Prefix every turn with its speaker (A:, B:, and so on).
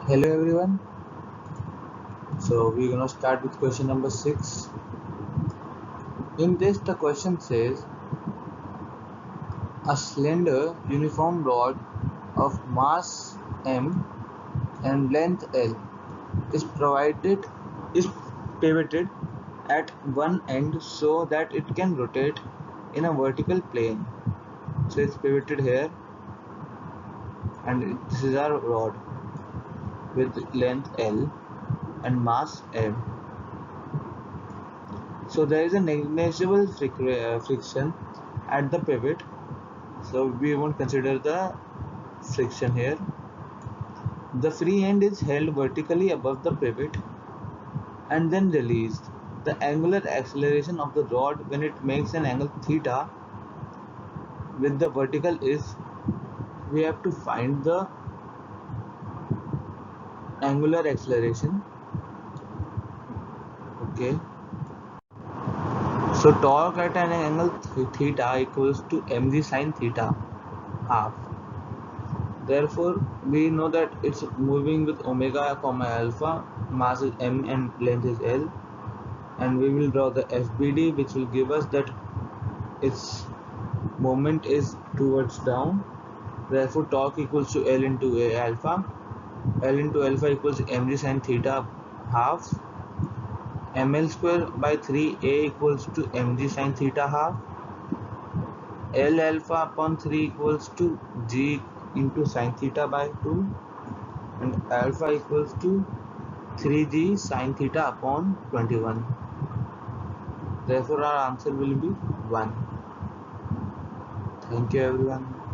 A: Hello everyone. So we're gonna start with question number 6. In this the question says a slender uniform rod of mass M and length L is pivoted at one end so that it can rotate in a vertical plane. So it's pivoted here and this is our rod with length L and mass M. So there is a negligible friction at the pivot, so we won't consider the friction here. The free end is held vertically above the pivot and then released. The angular acceleration of the rod when it makes an angle theta with the vertical is, we have to find the angular acceleration. Okay, so torque at an angle theta equals to mg sine theta half. Therefore, we know that it's moving with omega comma alpha, mass is m and length is L, and we will draw the FBD, which will give us that its moment is towards down. Therefore, torque equals to L into A alpha. L into alpha equals mg sin theta half. ml square by 3A equals to mg sin theta half. L alpha upon 3 equals to G into sin theta by 2, and alpha equals to 3g sin theta upon 21. Therefore our answer will be 1. Thank you everyone.